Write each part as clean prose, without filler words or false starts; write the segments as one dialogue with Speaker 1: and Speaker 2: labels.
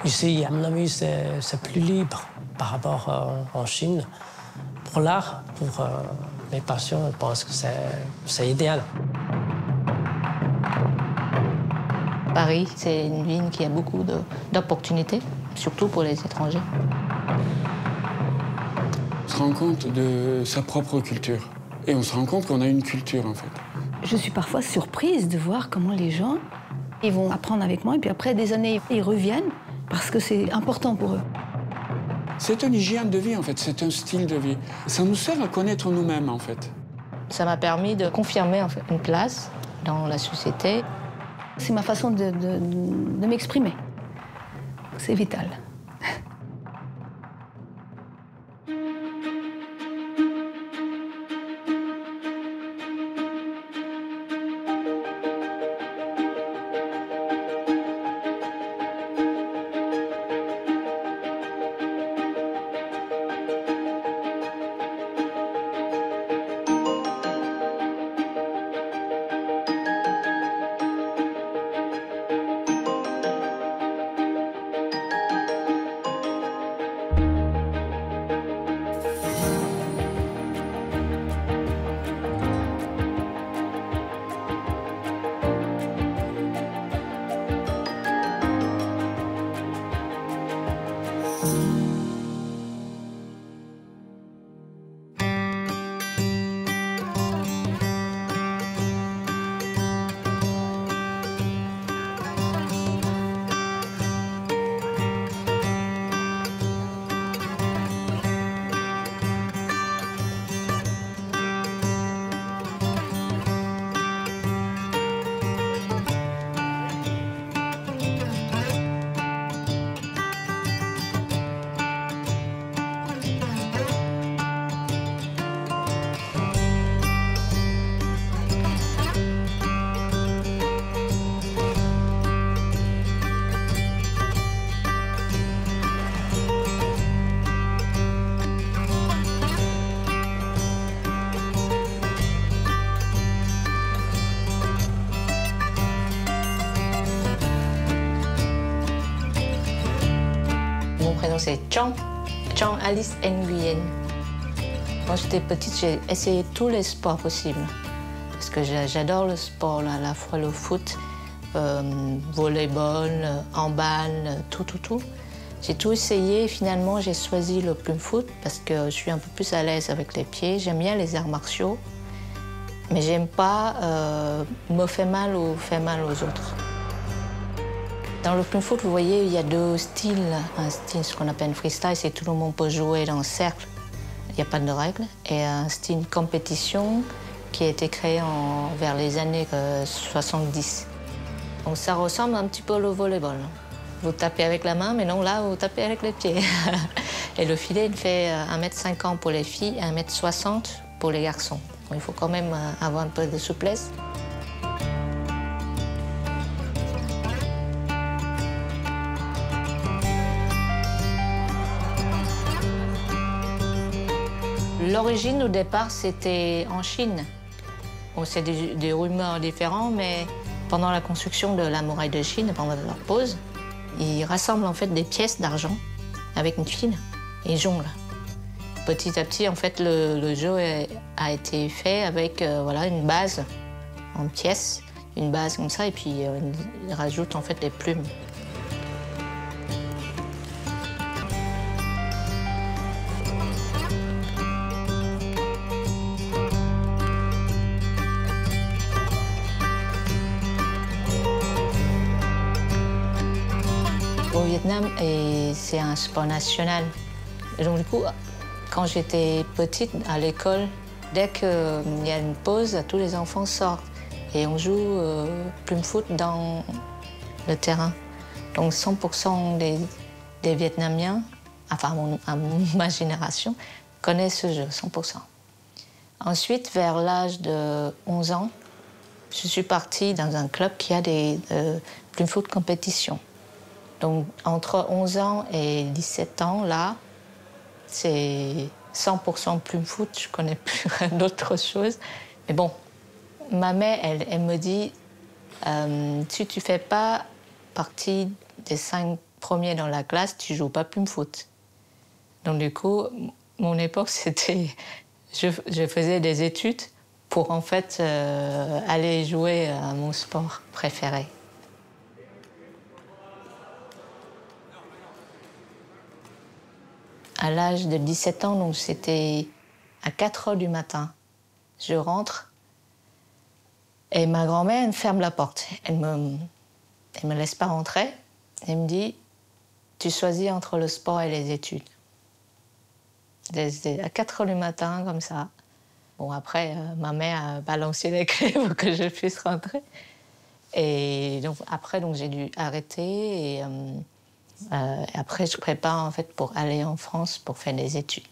Speaker 1: Ici, à mon avis, c'est plus libre par rapport en Chine. Pour l'art, pour mes passions, je pense que c'est idéal.
Speaker 2: Paris, c'est une ville qui a beaucoup d'opportunités, surtout pour les étrangers.
Speaker 3: On se rend compte de sa propre culture. Et on se rend compte qu'on a une culture, en fait.
Speaker 4: Je suis parfois surprise de voir comment les gens, ils vont apprendre avec moi, et puis après des années, ils reviennent parce que c'est important pour eux.
Speaker 3: C'est une hygiène de vie, en fait. C'est un style de vie. Ça nous sert à connaître nous-mêmes, en fait.
Speaker 2: Ça m'a permis de confirmer en fait, une place dans la société.
Speaker 4: C'est ma façon de m'exprimer. C'est vital.
Speaker 2: Mon prénom c'est Chang Alice Nguyen. Quand j'étais petite, j'ai essayé tous les sports possibles. Parce que j'adore le sport, là, à la fois le foot, volleyball, handball, tout. J'ai tout essayé et finalement j'ai choisi le plume foot parce que je suis un peu plus à l'aise avec les pieds. J'aime bien les arts martiaux, mais j'aime pas me faire mal ou faire mal aux autres. Dans le plume foot, vous voyez, il y a deux styles. Un style, ce qu'on appelle freestyle, c'est tout le monde peut jouer dans le cercle, il n'y a pas de règles. Et un style compétition qui a été créé vers les années 70. Donc ça ressemble un petit peu au volleyball. Vous tapez avec la main, mais non, là, vous tapez avec les pieds. Et le filet, il fait 1,50 m pour les filles et 1,60 m pour les garçons. Donc, il faut quand même avoir un peu de souplesse. L'origine, au départ, c'était en Chine. Bon, c'est des rumeurs différentes, mais pendant la construction de la muraille de Chine, pendant leur pose, ils rassemblent en fait des pièces d'argent avec une file et ils jonglent. Petit à petit, en fait, le jeu a été fait avec voilà, une base en pièces, une base comme ça, et puis ils rajoutent en fait des plumes. Au Vietnam, c'est un sport national. Et donc du coup, quand j'étais petite à l'école, dès qu'il y a une pause, tous les enfants sortent et on joue plume foot dans le terrain. Donc 100% des Vietnamiens, enfin ma génération, connaissent ce jeu, 100%. Ensuite, vers l'âge de 11 ans, je suis partie dans un club qui a des plume foot compétitions. Donc, entre 11 ans et 17 ans, là, c'est 100% plume foot. Je ne connais plus d'autre chose. Mais bon, ma mère, elle me dit, si tu ne fais pas partie des 5 premier dans la classe, tu joues pas plume foot. Donc du coup, mon époque, c'était... Je faisais des études pour en fait aller jouer à mon sport préféré. À l'âge de 17 ans, donc c'était à 4 heures du matin, je rentre et ma grand-mère ferme la porte. Elle me laisse pas rentrer. Elle me dit, tu choisis entre le sport et les études. À 4 heures du matin, comme ça. Bon, après, ma mère a balancé les clés pour que je puisse rentrer. Et donc, après, j'ai dû arrêter. Et après, je prépare en fait pour aller en France pour faire des études.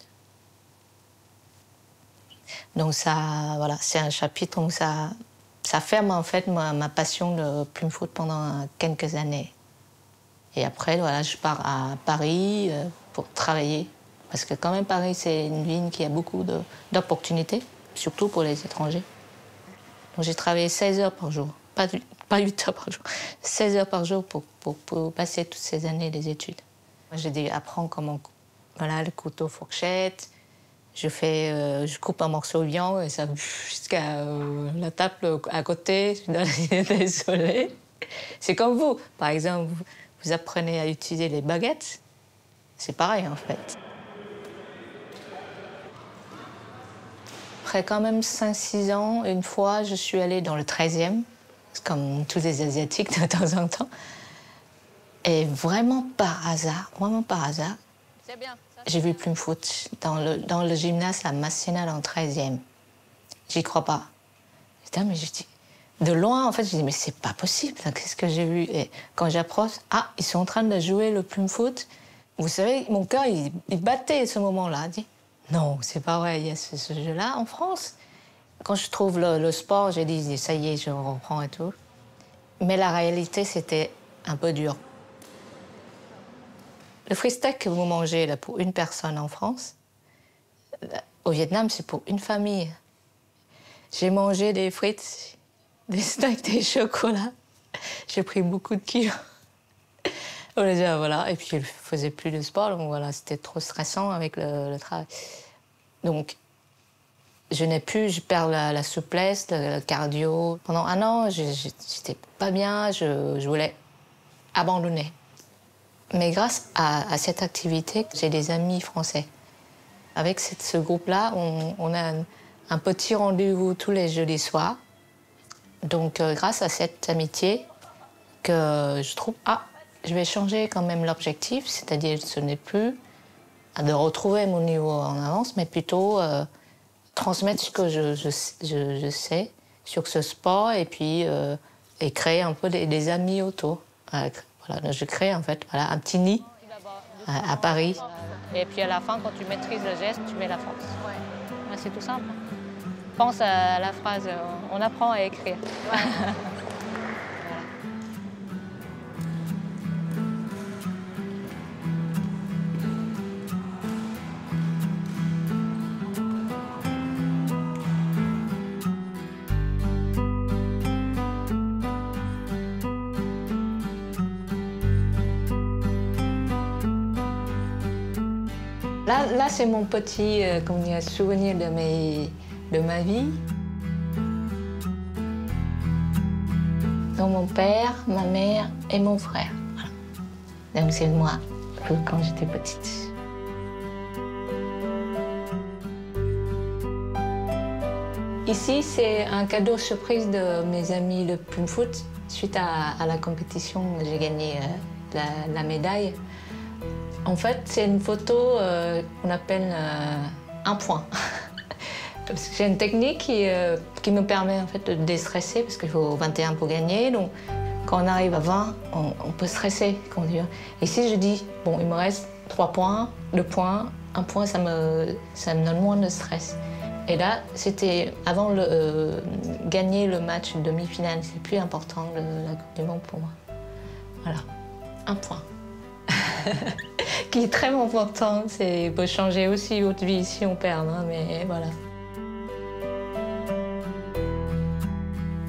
Speaker 2: Donc ça, voilà, c'est un chapitre où ça ferme en fait ma passion de plume foot pendant quelques années. Et après, voilà, je pars à Paris pour travailler. Parce que quand même, Paris, c'est une ville qui a beaucoup d'opportunités, surtout pour les étrangers. Donc j'ai travaillé 16 heures par jour, pas 8 heures par jour, 16 heures par jour pour passer toutes ces années des études. J'ai dû apprendre comment, voilà, le couteau fourchette, je coupe un morceau de viande et ça jusqu'à la table à côté, je suis désolée. C'est comme vous, par exemple, vous apprenez à utiliser les baguettes, c'est pareil en fait. Après quand même 5-6 ans, une fois, je suis allée dans le 13e, comme tous les Asiatiques de temps en temps. Et vraiment par hasard, j'ai vu plume foot dans le gymnase à Masséna dans le 13e. J'y crois pas. Mais je dis, de loin, en fait, je dis, mais c'est pas possible, qu'est-ce que j'ai vu? Et quand j'approche, ah, ils sont en train de jouer le plume foot. Vous savez, mon cœur, il battait à ce moment-là. Non, c'est pas vrai, il y a ce jeu-là en France. Quand je trouve le sport, j'ai dit, ça y est, je reprends et tout. Mais la réalité, c'était un peu dur. Le freestyle que vous mangez là, pour une personne en France, au Vietnam, c'est pour une famille. J'ai mangé des frites, des steaks, des chocolats. J'ai pris beaucoup de kilos. Voilà. Et puis, je ne faisais plus de sport, donc voilà, c'était trop stressant avec le travail. Donc, je perds la souplesse, le cardio. Pendant 1 an, j'étais pas bien, je voulais abandonner. Mais grâce à cette activité, j'ai des amis français. Avec ce groupe-là, on a un petit rendez-vous tous les jeudis soirs. Donc, grâce à cette amitié, que je trouve, je vais changer quand même l'objectif, c'est-à-dire ce n'est plus de retrouver mon niveau en avance, mais plutôt transmettre ce que je sais sur ce sport et puis et créer un peu des amis autour. Voilà, je crée en fait un petit nid à Paris. Et puis à la fin, quand tu maîtrises le geste, tu mets la force. Ouais. C'est tout simple. Pense à la phrase « on apprend à écrire ». Ouais. Là c'est mon petit souvenir de ma vie. Donc mon père, ma mère et mon frère. Voilà. Donc c'est moi quand j'étais petite. Ici c'est un cadeau surprise de mes amis de plume foot. Suite à la compétition, j'ai gagné la médaille. En fait, c'est une photo qu'on appelle un point. J'ai une technique qui me permet en fait de déstresser, parce qu'il faut 21 pour gagner. Donc, quand on arrive à 20, on peut stresser. Et si je dis, bon, il me reste 3 points, 2 points, 1 point, ça me donne moins de stress. Et là, c'était avant gagner le match demi-finale. C'est plus important de la Coupe du Monde pour moi. Voilà, 1 point. Qui est très important, c'est peut changer aussi votre vie si on perd, hein, mais voilà.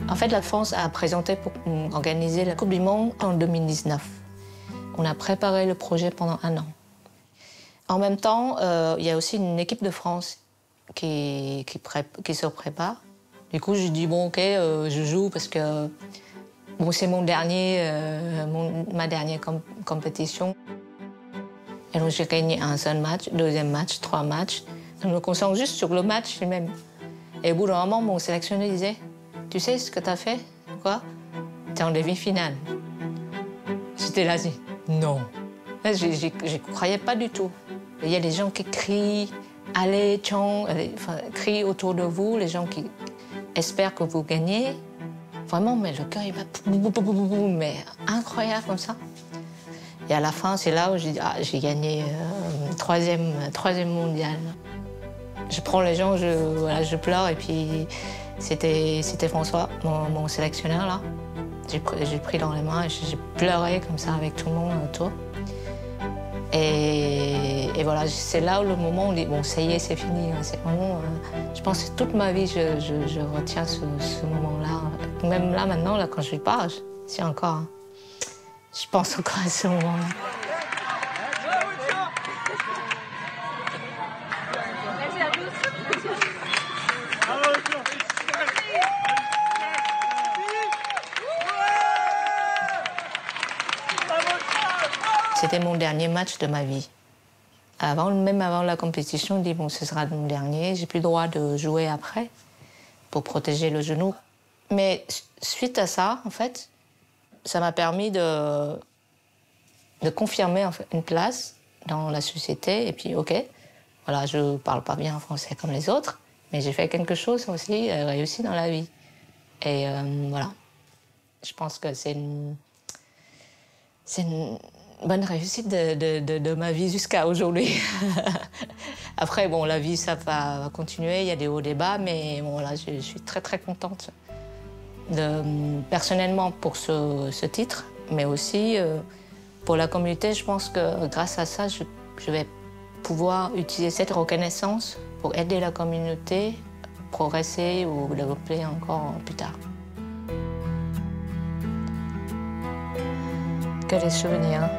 Speaker 2: En fait, la France a présenté pour organiser la Coupe du Monde en 2019. On a préparé le projet pendant 1 an. En même temps, il y a aussi une équipe de France qui se prépare. Du coup, j'ai dit, bon, ok, je joue parce que bon, c'est ma dernière compétition. Et donc, j'ai gagné un seul match, 2e match, 3 matchs. Je me concentre juste sur le match lui-même. Et au bout d'un moment, mon sélectionneur disait, tu sais ce que tu as fait? Quoi? T'es en demi-finale. J'étais là, non. Je croyais pas du tout. Il y a des gens qui crient, allez, Chong, crient autour de vous, les gens qui espèrent que vous gagnez. Vraiment, mais le cœur, il va mais incroyable comme ça. Et à la fin, c'est là où j'ai gagné 3e mondial. Je prends les gens, je pleure, et puis c'était François, mon sélectionneur, là. J'ai pris dans les mains et j'ai pleuré comme ça avec tout le monde autour. Et voilà, c'est là où le moment où on dit, bon, ça y est, c'est fini. C'est vraiment, je pense que toute ma vie, je retiens ce moment-là. Même là, maintenant, là, quand je lui parle, c'est encore, je pense encore à ce moment-là. C'était mon dernier match de ma vie. Même avant la compétition, je dis bon, ce sera mon dernier. J'ai plus le droit de jouer après pour protéger le genou. Mais suite à ça, en fait, ça m'a permis de confirmer en fait, une place dans la société. Et puis, ok, voilà, je parle pas bien français comme les autres, mais j'ai fait quelque chose aussi réussi dans la vie. Et voilà, je pense que c'est une bonne réussite de ma vie jusqu'à aujourd'hui. Après, bon, la vie, ça va continuer, il y a des hauts, des bas, mais bon, là, je suis très, très contente. Personnellement, pour ce titre, mais aussi pour la communauté, je pense que grâce à ça, je vais pouvoir utiliser cette reconnaissance pour aider la communauté, progresser ou développer encore plus tard. Que des souvenirs.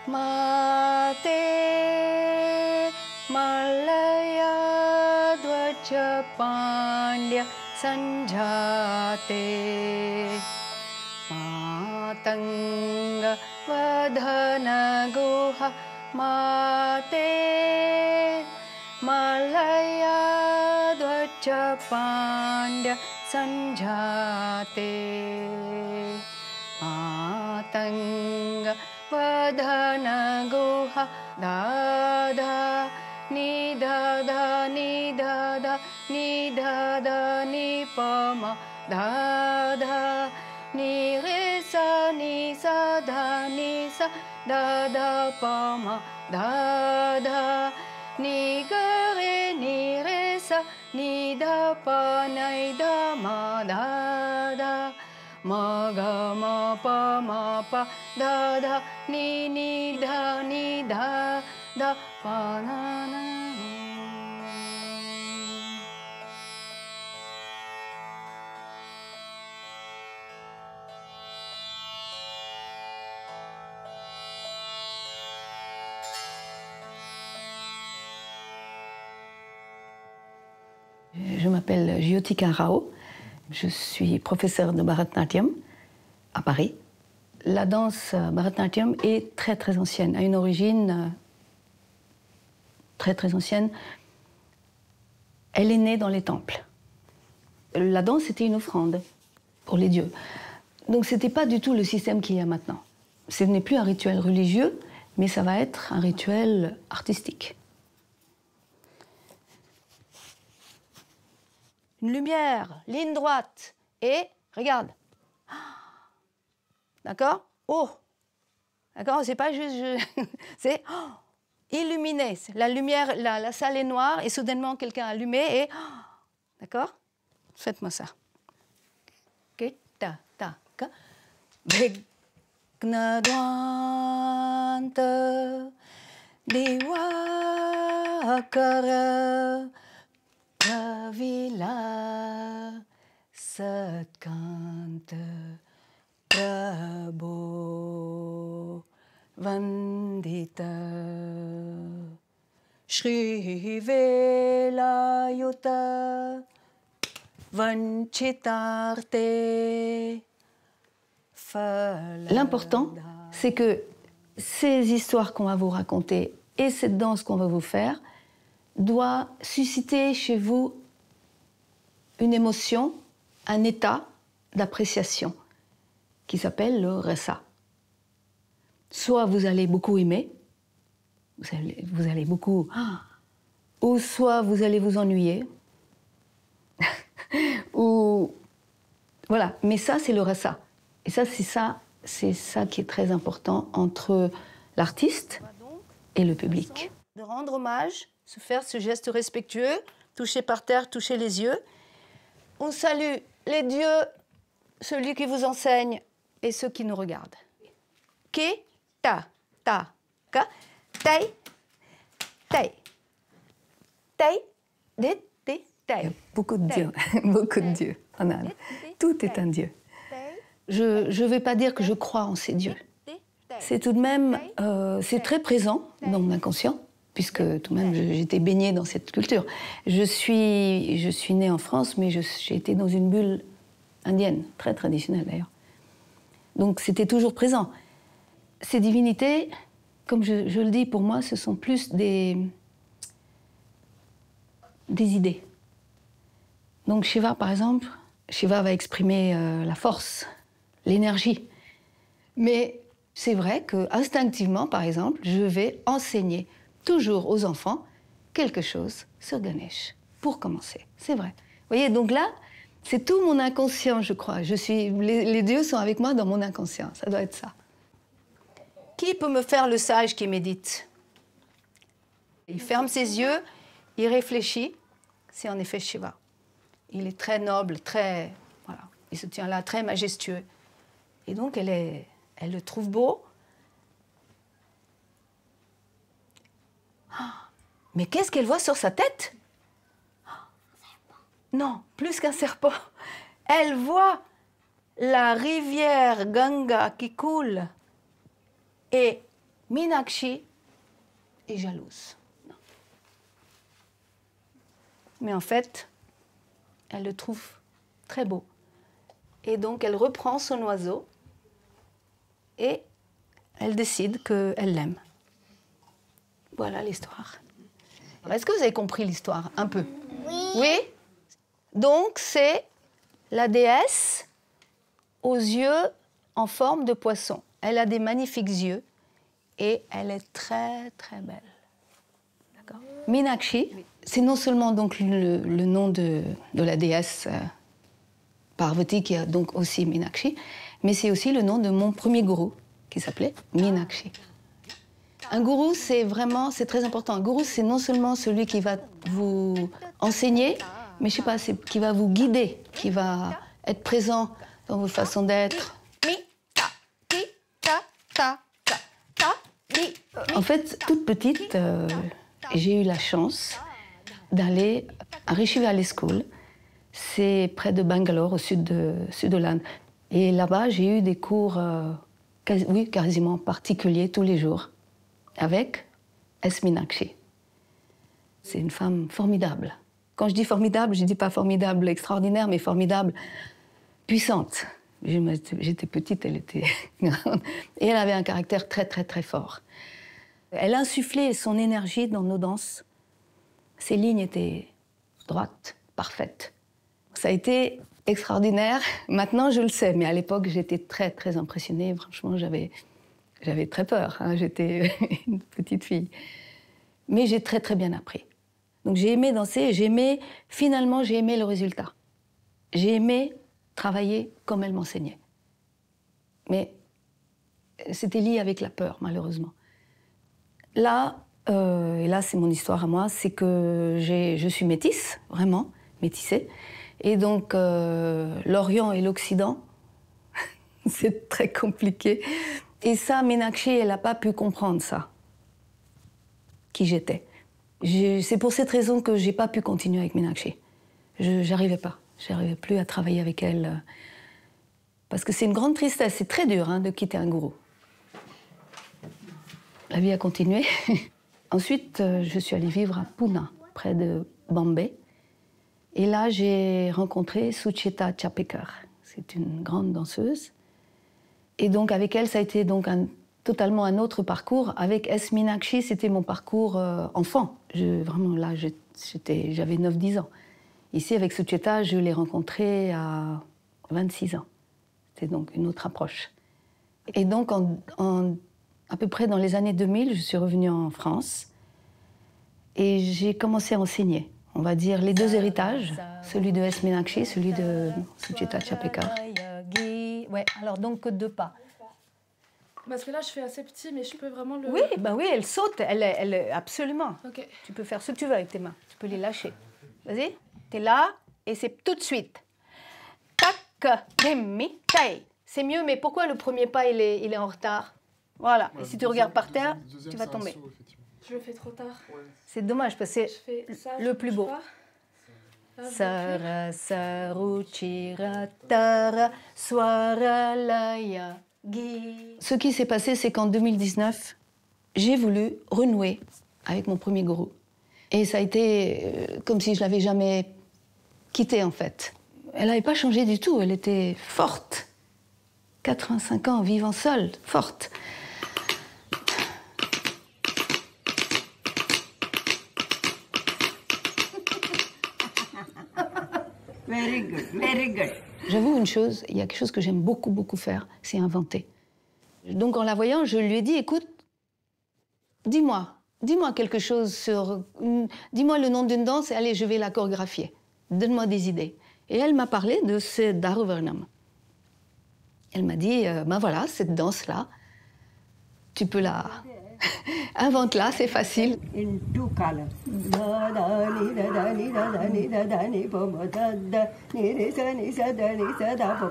Speaker 4: Mate Malaya Dwaja Pandya Sanjate Matanga Vadhana Guha Mate Malaya Dwaja Pandya Sanjate Matanga Vadhana Guha Dada Ni Dada Ni Dada Ni Dada Ni Pama Dada Ni Re Sa Ni Sa Da Ni Sa Dada Pama Dada Ni Ga Re Ni Re Sa Ni Da Pa Ni Da Ma Dada Ma ga ma pa da da ni da pa na na. Je m'appelle Jyotika Rao. Je suis professeure de Bharatanatyam à Paris. La danse Bharatanatyam est très très ancienne, a une origine très très ancienne. Elle est née dans les temples. La danse était une offrande pour les dieux. Donc c'était pas du tout le système qu'il y a maintenant. Ce n'est plus un rituel religieux, mais ça va être un rituel artistique. Une lumière, ligne droite, et regarde. d'accord? Oh, d'accord? C'est pas juste... c'est illuminé. La lumière, la salle est noire et soudainement quelqu'un a allumé et... d'accord? Faites-moi ça. Ta, ta, ka. Vigna dvanta divakara pravila satkanta prabho vandita Shri Velayuta Vanchitarte. L'important, c'est que ces histoires qu'on va vous raconter et cette danse qu'on va vous faire doit susciter chez vous une émotion, un état d'appréciation qui s'appelle le rasa. Soit vous allez beaucoup aimer, vous allez beaucoup... ou soit vous allez vous ennuyer, ou... Voilà, mais ça, c'est le rasa. Et ça, c'est ça qui est très important entre l'artiste et le public. De rendre hommage, se faire ce geste respectueux, toucher par terre, toucher les yeux. On salue les dieux, celui qui vous enseigne et ceux qui nous regardent. Ki, ta, ka, tai, tai, tai, dit, tai. Il y a beaucoup de dieux, beaucoup de dieux en Inde. Tout est un dieu. Je ne vais pas dire que je crois en ces dieux. C'est tout de même, c'est très présent dans mon inconscient, puisque tout de même j'étais baignée dans cette culture. Je suis née en France, mais j'ai été dans une bulle indienne, très traditionnelle d'ailleurs. Donc c'était toujours présent. Ces divinités, comme je le dis, pour moi, ce sont plus des idées. Donc Shiva, par exemple, Shiva va exprimer la force, l'énergie. Mais c'est vrai que instinctivement, par exemple, je vais enseigner toujours aux enfants quelque chose sur Ganesh, pour commencer. C'est vrai. Vous voyez, donc là, c'est tout mon inconscient, je crois. Les dieux sont avec moi dans mon inconscient, ça doit être ça. Qui peut me faire le sage qui médite? Il ferme ses yeux, il réfléchit, c'est en effet Shiva. Il est très noble, très... Voilà, il se tient là, très majestueux. Et donc, elle le trouve beau. Mais qu'est-ce qu'elle voit sur sa tête? Non, plus qu'un serpent. Elle voit la rivière Ganga qui coule. Et Meenakshi est jalouse. Non. Mais en fait, elle le trouve très beau. Et donc, elle reprend son oiseau et elle décide qu'elle l'aime. Voilà l'histoire. Est-ce que vous avez compris l'histoire? Un peu? Oui. Oui? Donc, c'est la déesse aux yeux en forme de poisson. Elle a des magnifiques yeux et elle est très, très belle. D'accord? Meenakshi, c'est non seulement donc le nom de la déesse Parvati, qui a donc aussi Meenakshi, mais c'est aussi le nom de mon premier gourou, qui s'appelait Meenakshi. Un gourou, c'est très important. Un gourou, c'est non seulement celui qui va vous enseigner, mais je sais pas, c'est qui va vous guider, qui va être présent dans vos façons d'être. En fait, toute petite, j'ai eu la chance d'aller à Rishi Valley School. C'est près de Bangalore, au sud de l'Inde. Et là-bas, j'ai eu des cours quasiment particuliers tous les jours, avec S. Meenakshi. C'est une femme formidable. Quand je dis formidable, je ne dis pas formidable extraordinaire, mais formidable puissante. J'étais petite, elle était grande. Et elle avait un caractère très, très, très fort. Elle insufflait son énergie dans nos danses. Ses lignes étaient droites, parfaites. Ça a été extraordinaire. Maintenant, je le sais, mais à l'époque, j'étais très, très impressionnée. Franchement, j'avais très peur. Hein. J'étais une petite fille. Mais j'ai très, très bien appris. Donc j'ai aimé danser, finalement, j'ai aimé le résultat. J'ai aimé travailler comme elle m'enseignait. Mais c'était lié avec la peur, malheureusement. Là, et là c'est mon histoire à moi, c'est que je suis métisse, vraiment, métissée. Et donc, l'Orient et l'Occident, c'est très compliqué. Et ça, Meenakshi, elle n'a pas pu comprendre ça, qui j'étais. C'est pour cette raison que je n'ai pas pu continuer avec Meenakshi. J'arrivais pas, j'arrivais plus à travailler avec elle. Parce que c'est une grande tristesse, c'est très dur de quitter un gourou. La vie a continué. Ensuite, je suis allée vivre à Pune, près de Bombay. Et là, j'ai rencontré Sucheta Chapekar. C'est une grande danseuse. Et donc, avec elle, ça a été donc totalement un autre parcours. Avec S. Meenakshi, c'était mon parcours enfant. Vraiment, là, j'avais 9-10 ans. Ici, avec Sucheta, je l'ai rencontrée à 26 ans. C'était donc une autre approche. Et donc, à peu près dans les années 2000, je suis revenue en France et j'ai commencé à enseigner. On va dire les deux héritages, celui de S. Meenakshi, celui de Sucheta Chapekar. Ouais, alors donc 2 pas.
Speaker 5: Parce que là, je fais assez petit, mais je peux vraiment le...
Speaker 4: Oui, oui, elle saute, absolument.
Speaker 5: Ok.
Speaker 4: Tu peux faire ce que tu veux avec tes mains, tu peux les lâcher. Vas-y, t'es là et c'est tout de suite. Tak, demi, tai. C'est mieux, mais pourquoi le premier pas, il est en retard? Voilà, et si tu regardes par terre, tu vas tomber.
Speaker 5: Je le fais trop tard.
Speaker 4: Ouais. C'est dommage, parce que c'est le plus beau. Sara, saruchira, tara, swaralaya, gi. Ce qui s'est passé, c'est qu'en 2019, j'ai voulu renouer avec mon premier gourou. Et ça a été comme si je l'avais jamais quitté, en fait. Elle n'avait pas changé du tout, elle était forte. 85 ans, vivant seule, forte.
Speaker 6: Very good, very good.
Speaker 4: J'avoue une chose, il y a quelque chose que j'aime beaucoup, beaucoup faire, c'est inventer. Donc en la voyant, je lui ai dit, écoute, dis-moi quelque chose sur... Dis-moi le nom d'une danse et allez, je vais la chorégraphier. Donne-moi des idées. Et elle m'a parlé de ce Daruvarnam. Elle m'a dit, ben voilà, cette danse-là, tu peux la... Invente-la, c'est facile.
Speaker 6: In 2 colors. Da da ni da ni da ni da ni pa ma da ni re sa ni sa da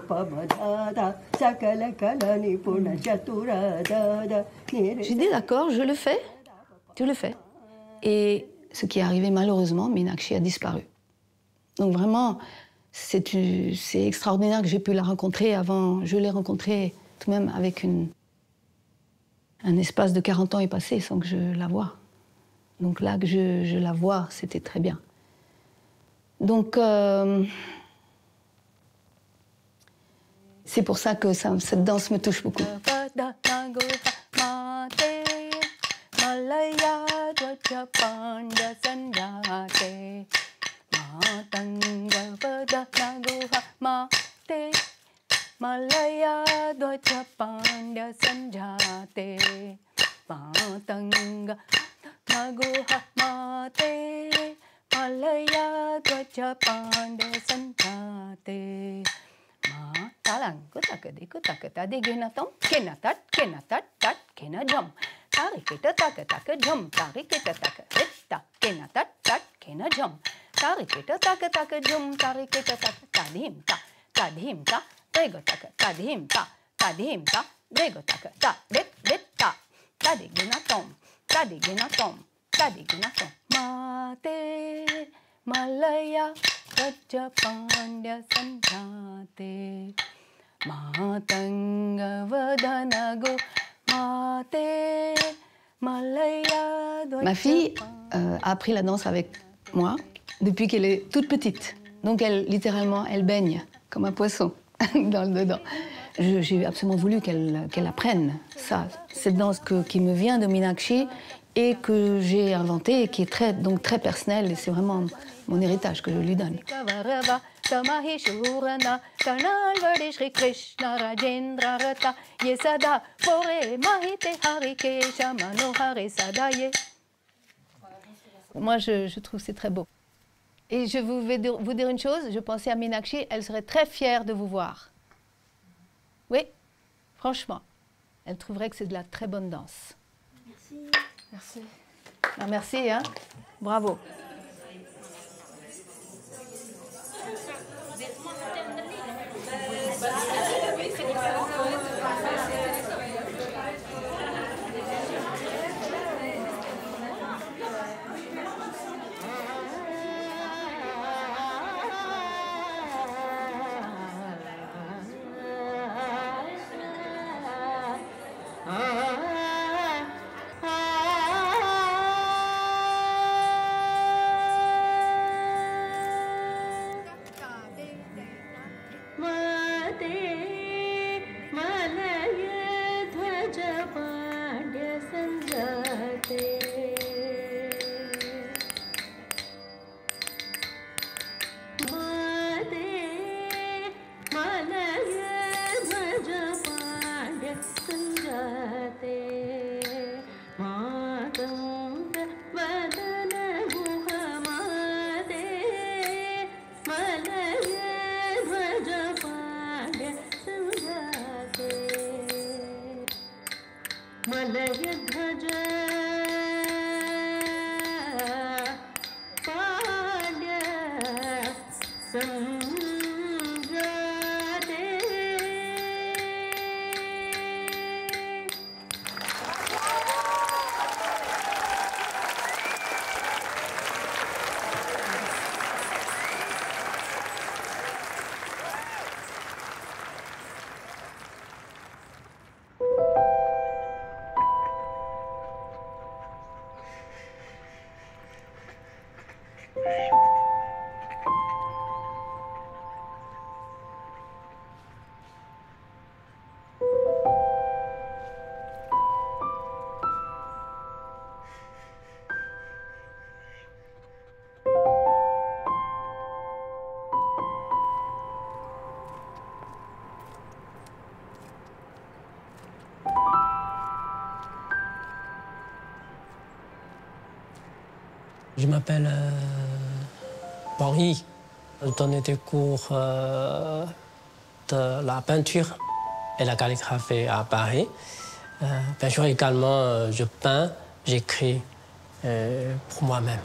Speaker 6: pa ma da sakala kala ni puna chatura da ni re.
Speaker 4: J'ai dit d'accord, je le fais. Tu le fais. Et ce qui est arrivé malheureusement, Meenakshi a disparu. Donc vraiment, c'est extraordinaire que j'ai pu la rencontrer avant. Je l'ai rencontrée tout de même avec un espace de 40 ans est passé sans que je la voie. Donc là que je la vois, c'était très bien. Donc c'est pour ça que cette danse me touche beaucoup. Malaya dvaja pandya sanjate Patanga maguha mate Malaya dvaja pandya sanjate Talangutakadikutakata diginatam Kenatat tat kenajam Tarikita taka jam Tarikita taka ritta Kenatat tat kenajam Tarikita taka jum Tarikita taka tadhimta Tadhimta Dregotaka, tadhimta, dregotaka, ta, tadiginatom, mate, malaya, raja pandya sanjate, matanga vadanago, mate, malaya. Ma fille a appris la danse avec moi depuis qu'elle est toute petite. Donc littéralement, elle baigne comme un poisson. Dedans. J'ai absolument voulu qu'elle apprenne ça, cette danse qui me vient de Meenakshi et que j'ai inventée et qui est très personnelle et c'est vraiment mon héritage que je lui donne. Moi, je trouve que c'est très beau. Et je vais vous dire une chose, je pensais à Meenakshi, elle serait très fière de vous voir. Oui, franchement. elle trouverait que c'est de la très bonne danse.
Speaker 5: Merci.
Speaker 4: Merci. Ah, merci, hein. Bravo.
Speaker 1: Je m'appelle Henri. Je donnais des cours de la peinture et la calligraphie à Paris. Bien sûr, également, je peins, j'écris pour moi-même.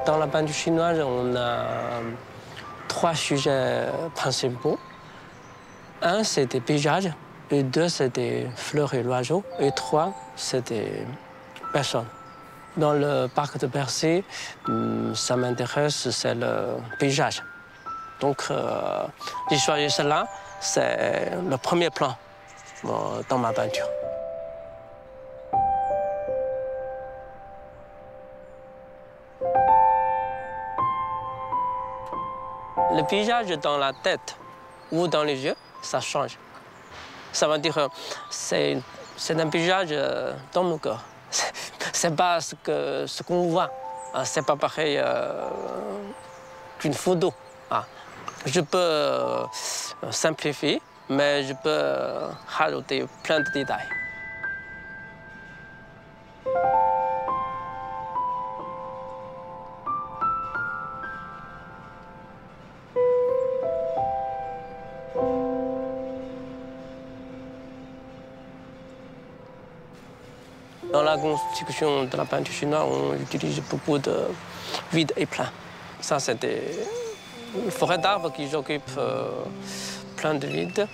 Speaker 1: Dans la peinture chinoise, on a 3 sujets principaux. 1, c'est des paysages, et 2, c'est des fleurs et oiseaux, et 3, c'est des personnes. Dans le parc de Bercy, ça m'intéresse, c'est le paysage. Donc, j'ai choisi cela, c'est le premier plan dans ma peinture. Le paysage dans la tête ou dans les yeux, ça change. Ça veut dire que c'est un paysage dans mon cœur. C'est pas ce qu'on voit. C'est pas pareil qu'une photo. Je peux simplifier, mais je peux rajouter plein de détails. Dans la construction de la peinture chinoise, on utilise beaucoup de vide et plein. Ça, c'est des forêts d'arbres qui occupent plein de vide.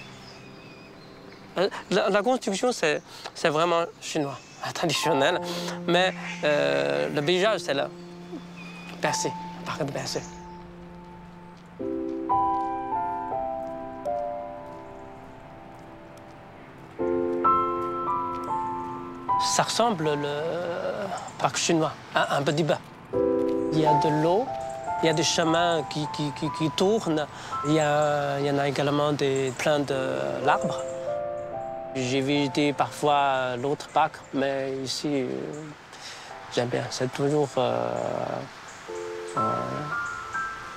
Speaker 1: La construction, c'est vraiment chinois, traditionnel. Mais le paysage, c'est le Bercy, le parc de Bercy. Ça ressemble le parc chinois, un petit peu. Il y a de l'eau, il y a des chemins qui tournent, il y en a également plein d'arbres. J'ai visité parfois l'autre parc, mais ici, j'aime bien. C'est toujours...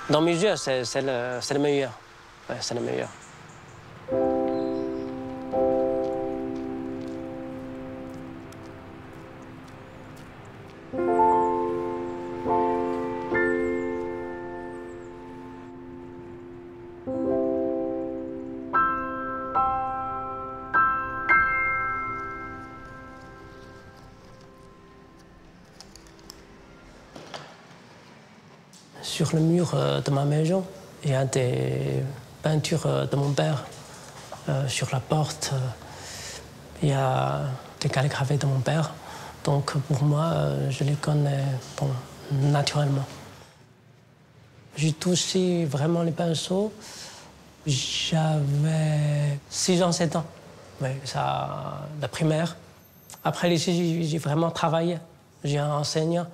Speaker 1: dans mes yeux, c'est le meilleur. Ouais, c'est le meilleur. Sur le mur de ma maison, il y a des peintures de mon père. Sur la porte, il y a des calligraphies de mon père. Donc pour moi, je les connais naturellement. J'ai touché vraiment les pinceaux. J'avais 6 ans, 7 ans. Oui, ça, la primaire. Après, ici, j'ai vraiment travaillé. J'ai un enseignant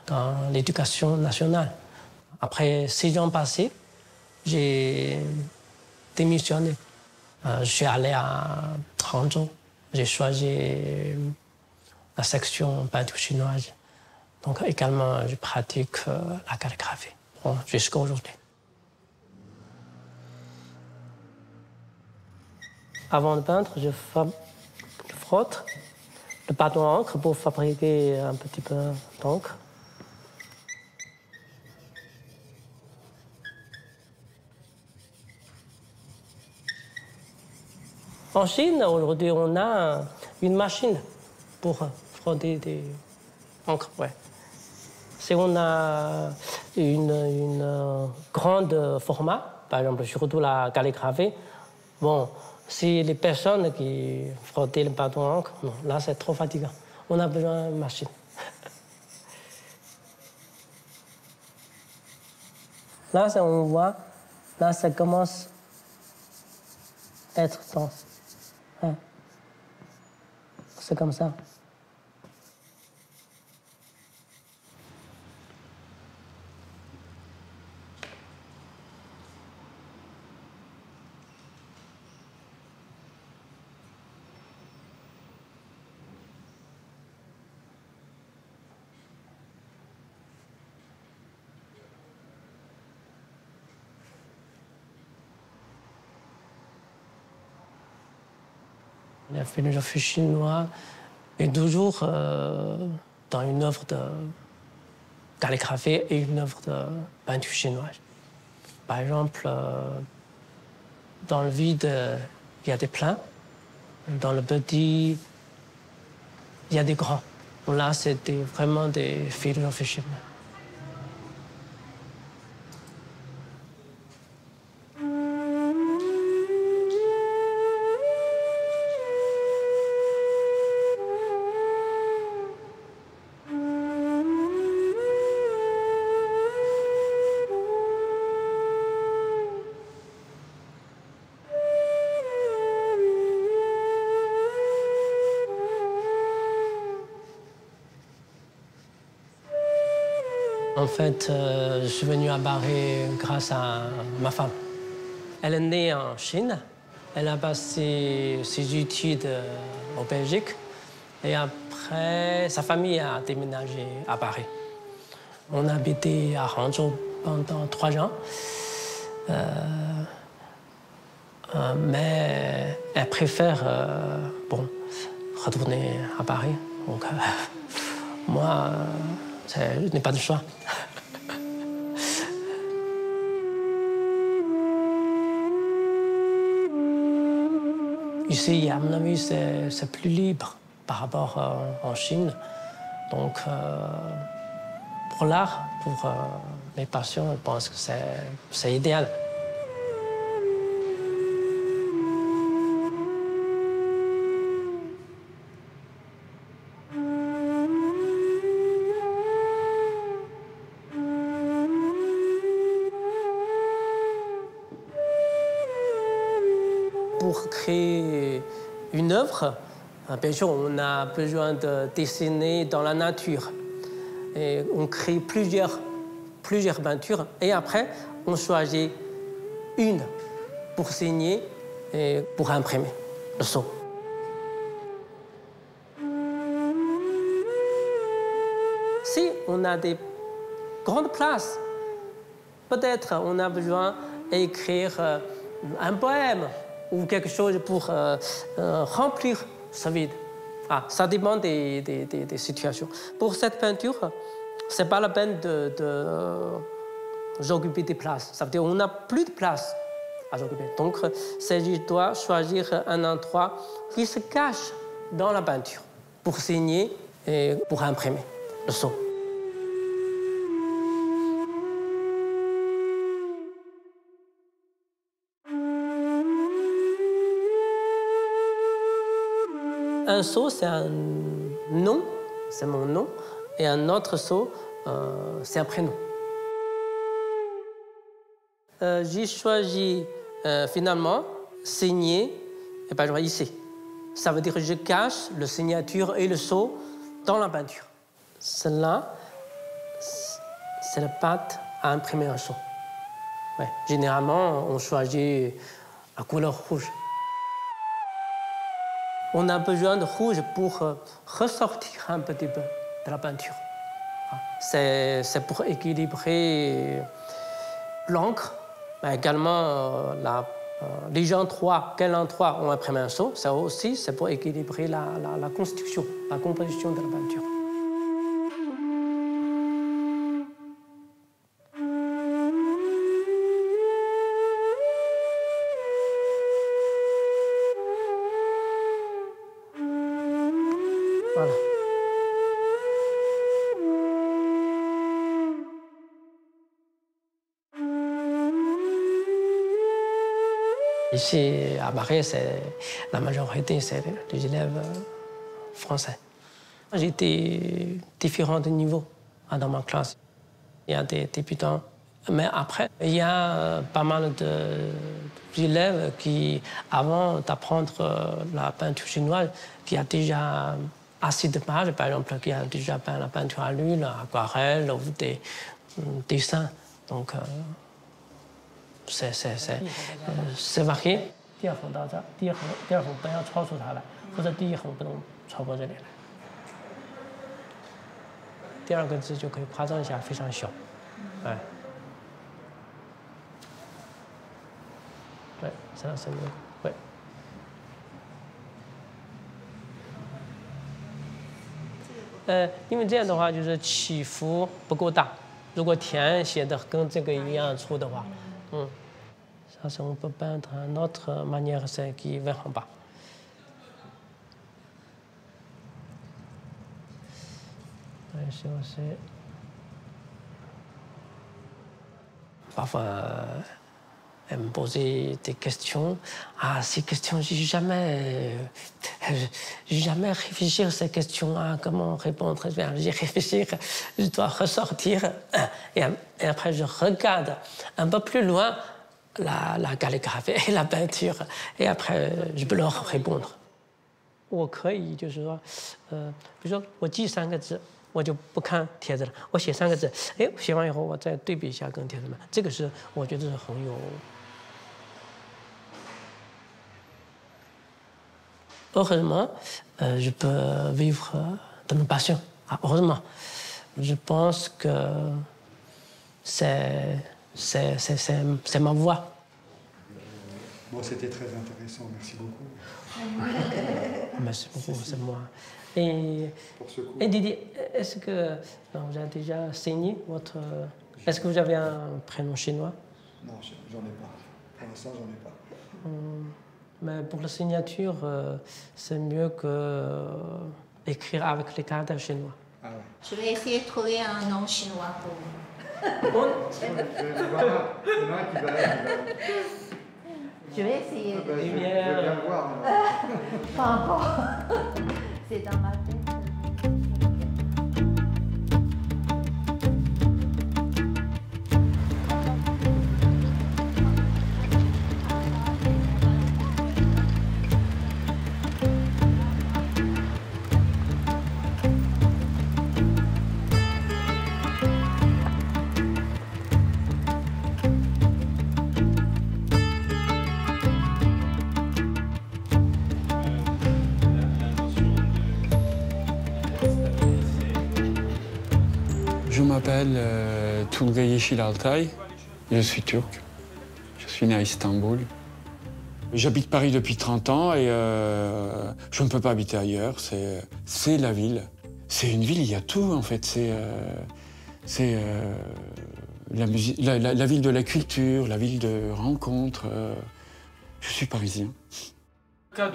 Speaker 1: dans l'éducation nationale. Après 6 ans passés, j'ai démissionné. Je suis allé à Hangzhou. J'ai choisi la section peinture chinoise. Donc également, je pratique la calligraphie jusqu'à aujourd'hui. Avant de peindre, je frotte le bâton d'encre pour fabriquer un petit peu d'encre. En Chine, aujourd'hui, on a une machine pour frotter des encres. Ouais. Si on a une grande format, par exemple, surtout la calligraphie, bon, si les personnes qui frottaient le bâton d'encre, non, là, c'est trop fatigant. On a besoin d'une machine. Là, on voit, là, ça commence à être dense. Ouais. C'est comme ça. La philosophie chinoise est toujours dans une œuvre de calligraphie et une œuvre de peinture chinoise. Par exemple, dans le vide, il y a des pleins. Dans le petit, il y a des grands. Là, c'était vraiment des philosophies chinoises. En fait, je suis venu à Paris grâce à ma femme. Elle est née en Chine. Elle a passé ses études en Belgique. Et après, sa famille a déménagé à Paris. On a habité à Hangzhou pendant 3 ans. Mais elle préfère retourner à Paris. Donc, moi, je n'ai pas de choix. Ici, à mon avis, c'est plus libre par rapport en Chine. Donc, pour l'art, pour mes passions, je pense que c'est idéal. Pour créer une œuvre, bien sûr, on a besoin de dessiner dans la nature. Et on crée plusieurs peintures et après, on choisit une pour signer et pour imprimer le sceau. Si on a des grandes places, peut-être on a besoin d'écrire un poème ou quelque chose pour remplir ce vide. Ça dépend des situations. Pour cette peinture, ce n'est pas la peine d'occuper des places. Ça veut dire qu'on n'a plus de place à occuper. Donc, je dois choisir un endroit qui se cache dans la peinture pour signer et pour imprimer le sceau. Un seau, c'est un nom, c'est mon nom, et un autre seau, c'est un prénom. J'ai choisi finalement signer, et par exemple ici. Ça veut dire que je cache la signature et le sceau dans la peinture. Cela, c'est la pâte à imprimer un sceau. Ouais. Généralement, on choisit la couleur rouge. On a besoin de rouge pour ressortir un petit peu de la peinture. C'est pour équilibrer l'encre, mais également les gens quel endroit on imprimé un sceau, ça aussi, c'est pour équilibrer la construction, la composition de la peinture. Voilà. Ici, à Paris, la majorité, c'est des élèves français. J'ai différents niveaux dans ma classe. Il y a des débutants, mais après, il y a pas mal d'élèves qui, avant d'apprendre la peinture chinoise, qui a déjà assez de base, par exemple, qui a déjà peint la peinture à l'huile, aquarelle ou des dessins. Donc, c'est varié. 第二横到这儿，第二横不要超出它来，或者第一横不能超过这里来。第二个字就可以夸张一下，非常小，哎，对，这样是会。因为这样的话就是起伏不够大，如果田写的跟这个一样粗的话，Ça, on peut peindre d'une autre manière, c'est qui vient en bas. Ici aussi. Parfois, elle me posait des questions. Ah, ces questions, j'ai jamais réfléchi à ces questions. Ah, comment répondre? J'ai réfléchi, je dois ressortir. Et après, je regarde un peu plus loin la calligraphie et la peinture. Et après, je peux leur répondre. 我可以就是说，比如说我记3个字，我就不看帖子了，我写3个字，哎，写完以后我再对比一下跟帖子们，这个是我觉得是很有。Heureusement, je peux vivre de ma passion. Ah, heureusement, je pense que c'est ma voie.
Speaker 3: Bon, c'était très intéressant, merci beaucoup.
Speaker 1: Merci beaucoup, c'est moi. Et Didi, est-ce que vous avez déjà signé votre... Est-ce que vous avez un prénom chinois?
Speaker 3: Non, j'en ai pas. Pour l'instant, j'en ai pas.
Speaker 1: Mais pour la signature, c'est mieux que écrire avec les caractères chinois.
Speaker 3: Ah ouais.
Speaker 2: Je vais essayer de trouver un nom chinois pour vous. Je vais essayer.
Speaker 3: Je vais bien le voir.
Speaker 2: Pas encore. C'est dans ma tête.
Speaker 3: Je m'appelle Turgay Yeşil Altay, je suis turc, je suis né à Istanbul. J'habite Paris depuis 30 ans et je ne peux pas habiter ailleurs, c'est la ville. C'est une ville, il y a tout en fait, c'est la ville de la culture, la ville de rencontres. Je suis parisien. Yo!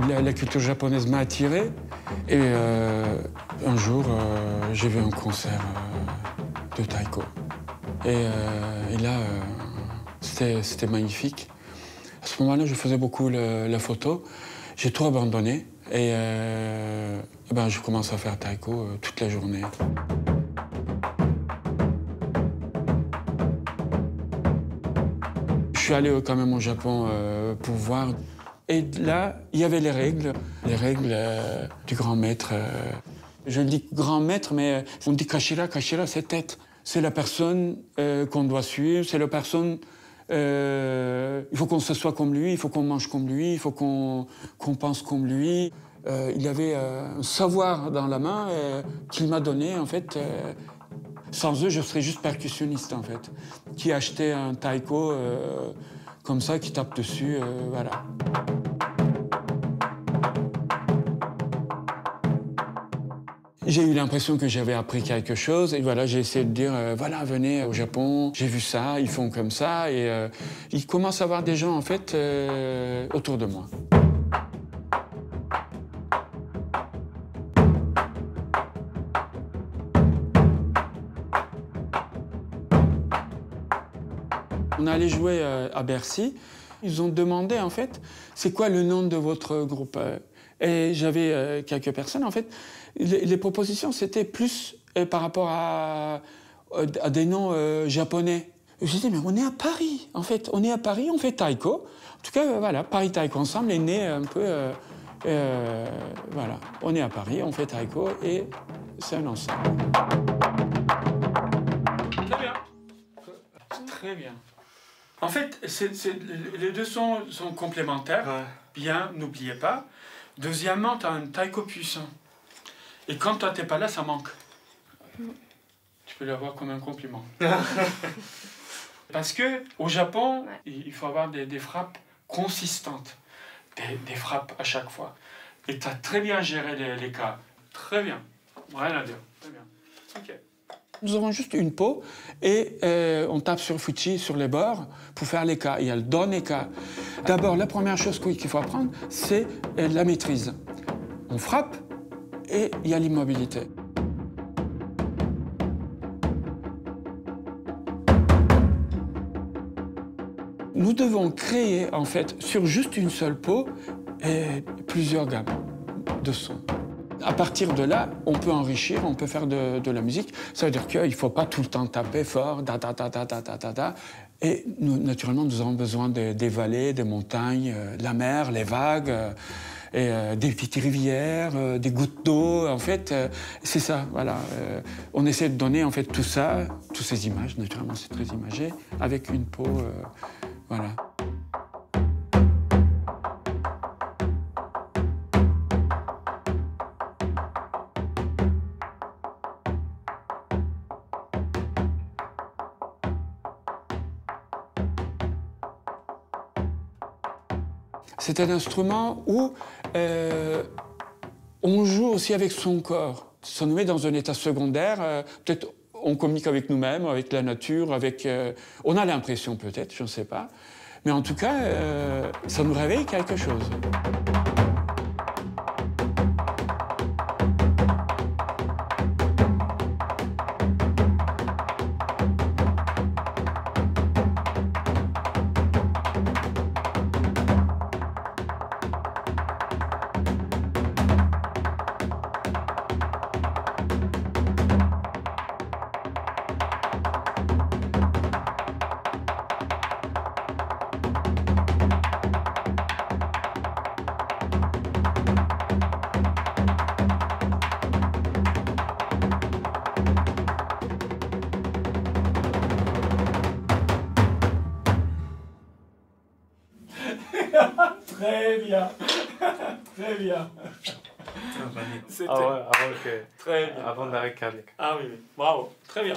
Speaker 3: la culture japonaise m'a attiré. Et un jour, j'ai vu un concert de taiko. Et là, c'était magnifique. À ce moment-là, je faisais beaucoup la photo. J'ai tout abandonné et je commence à faire taiko toute la journée. Je suis allé quand même au Japon pour voir. Et là, il y avait les règles du grand maître. Je dis grand maître, mais on dit kashira, kashira, c'est tête. C'est la personne qu'on doit suivre, c'est la personne... il faut qu'on s'assoie comme lui, il faut qu'on mange comme lui, il faut qu'on pense comme lui. Il avait un savoir dans la main qu'il m'a donné, en fait. Sans eux, je serais juste percussionniste, en fait. Qui achetait un taiko comme ça, qui tape dessus, voilà. J'ai eu l'impression que j'avais appris quelque chose et voilà, j'ai essayé de dire voilà, venez au Japon, j'ai vu ça, ils font comme ça et il commence à y avoir des gens en fait autour de moi. On est allé jouer à Bercy. Ils ont demandé en fait, c'est quoi le nom de votre groupe? Et j'avais quelques personnes en fait. Les propositions, c'était plus par rapport à des noms japonais. J'ai dit, mais on est à Paris, en fait. On est à Paris, on fait taiko. En tout cas, voilà, Paris Taiko Ensemble est né un peu... voilà, on est à Paris, on fait taiko et c'est un ensemble. Très bien. Très bien. En fait, les deux sont complémentaires. Ouais. Bien, n'oubliez pas. Deuxièmement, tu as un taiko puissant. Et quand toi, t'es pas là, ça manque. Tu peux l'avoir comme un compliment. Parce qu'au Japon, ouais, il faut avoir des frappes consistantes. Des frappes à chaque fois. Et tu as très bien géré les cas. Très bien. Rien à dire. Très bien. OK. Nous avons juste une peau et on tape sur Fuchi, sur les bords, pour faire les cas. Il y a le don et ka. D'abord, la première chose qu'il faut apprendre, c'est la maîtrise. On frappe, et il y a l'immobilité. Nous devons créer, en fait, sur juste une seule peau, plusieurs gammes de sons. À partir de là, on peut enrichir, on peut faire de la musique. Ça veut dire qu'il ne faut pas tout le temps taper fort, da. Et nous, naturellement, nous avons besoin des vallées, des montagnes, la mer, les vagues. Et des petites rivières, des gouttes d'eau, en fait, c'est ça, voilà. On essaie de donner, en fait, tout ça, toutes ces images, naturellement, c'est très imagé, avec une peau, voilà. C'est un instrument où on joue aussi avec son corps. Ça nous met dans un état secondaire. Peut-être on communique avec nous-mêmes, avec la nature, avec... on a l'impression peut-être, je ne sais pas. Mais en tout cas, ça nous réveille quelque chose. Très bien. Très bien. C'était très bien.
Speaker 7: Avant d'arrêt cardiaque.
Speaker 3: Ah oui, bravo. Très bien.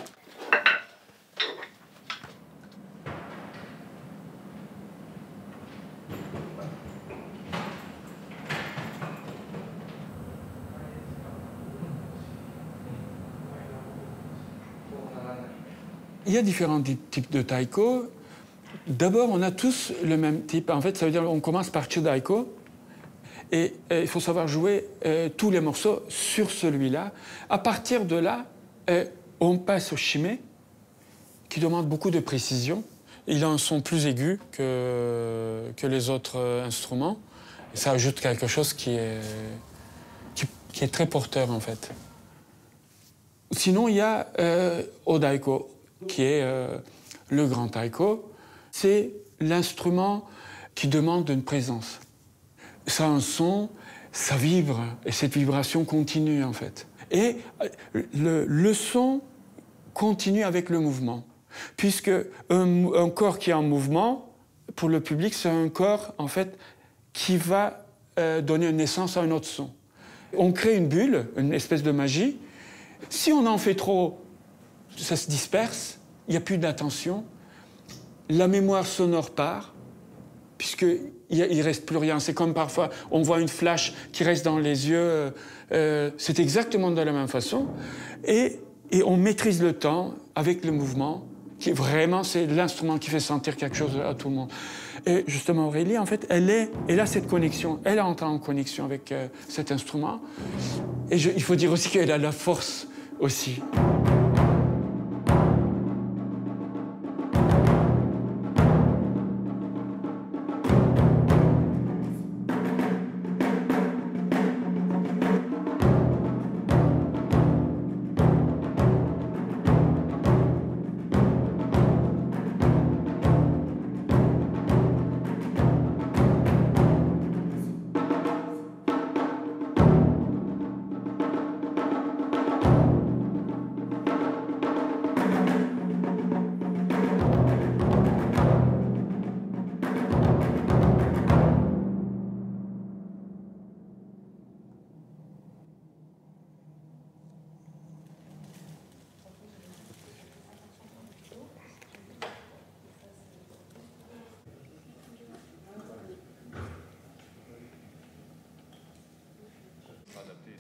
Speaker 3: Il y a différents types de taiko. D'abord, on a tous le même type. En fait, ça veut dire qu'on commence par Chudaiko Et il faut savoir jouer tous les morceaux sur celui-là. À partir de là, on passe au shimé, qui demande beaucoup de précision. Il a un son plus aigu que les autres instruments. Et ça ajoute quelque chose qui est très porteur, en fait. Sinon, il y a Odaiko, qui est le grand taiko. C'est l'instrument qui demande une présence. Ça a un son, ça vibre, et cette vibration continue, en fait. Et le son continue avec le mouvement. Puisque un corps qui est en mouvement, pour le public, c'est un corps, en fait, qui va donner naissance à un autre son. On crée une bulle, une espèce de magie. Si on en fait trop, ça se disperse, il n'y a plus d'attention. La mémoire sonore part, puisqu'il ne reste plus rien. C'est comme parfois, on voit une flash qui reste dans les yeux. C'est exactement de la même façon. Et on maîtrise le temps avec le mouvement, qui vraiment, c'est l'instrument qui fait sentir quelque chose à tout le monde. Et justement, Aurélie, en fait, elle a cette connexion. Elle entre en connexion avec cet instrument. Et il faut dire aussi qu'elle a la force aussi.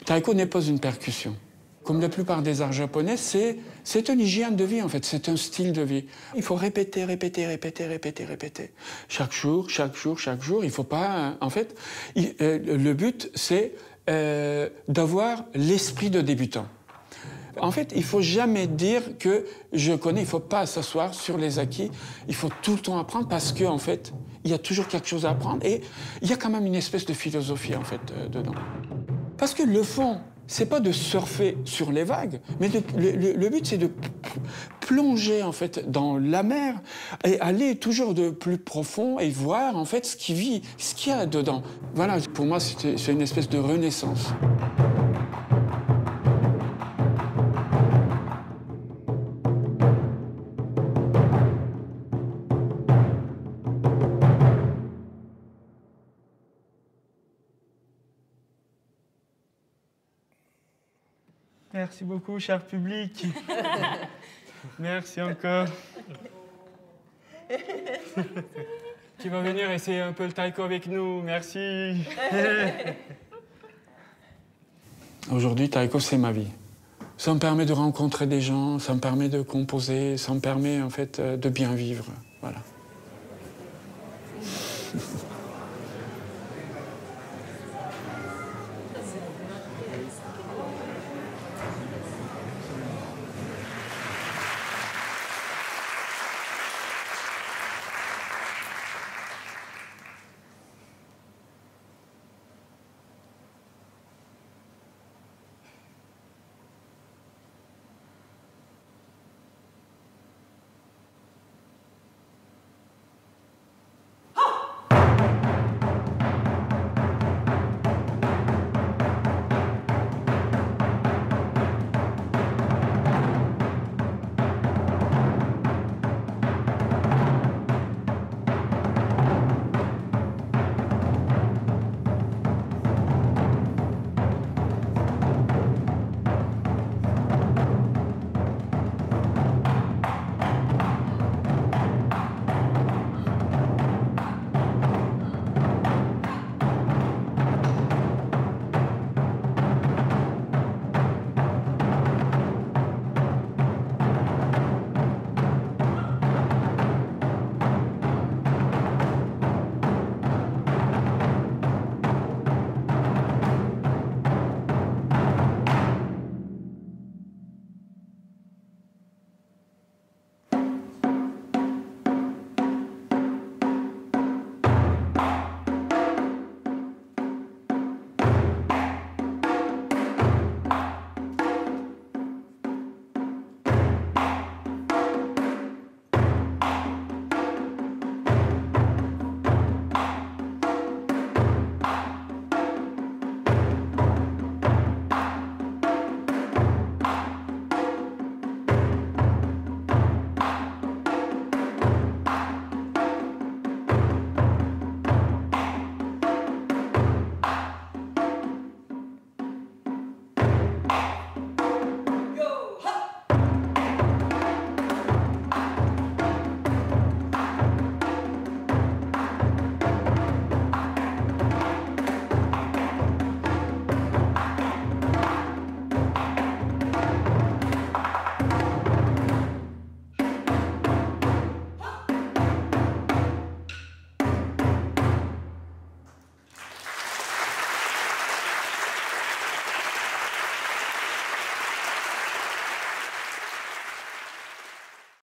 Speaker 3: Taiko n'est pas une percussion. Comme la plupart des arts japonais, c'est une hygiène de vie, en fait. C'est un style de vie. Il faut répéter, répéter, répéter, répéter, répéter. Chaque jour, chaque jour, chaque jour. Il faut pas... En fait, le but, c'est d'avoir l'esprit de débutant. En fait, il faut jamais dire que je connais. Il faut pas s'asseoir sur les acquis. Il faut tout le temps apprendre parce qu'en fait, il y a toujours quelque chose à apprendre. Et il y a quand même une espèce de philosophie, en fait, dedans. Parce que le fond, c'est pas de surfer sur les vagues, mais le but, c'est de plonger, en fait, dans la mer et aller toujours de plus profond et voir, en fait, ce qu'il y a dedans. Voilà, pour moi, c'est une espèce de renaissance.
Speaker 7: Merci beaucoup, cher public. Merci encore. Qui va venir essayer un peu le taiko avec nous. Merci.
Speaker 3: Aujourd'hui, taiko, c'est ma vie. Ça me permet de rencontrer des gens, ça me permet de composer, ça me permet en fait de bien vivre. Voilà.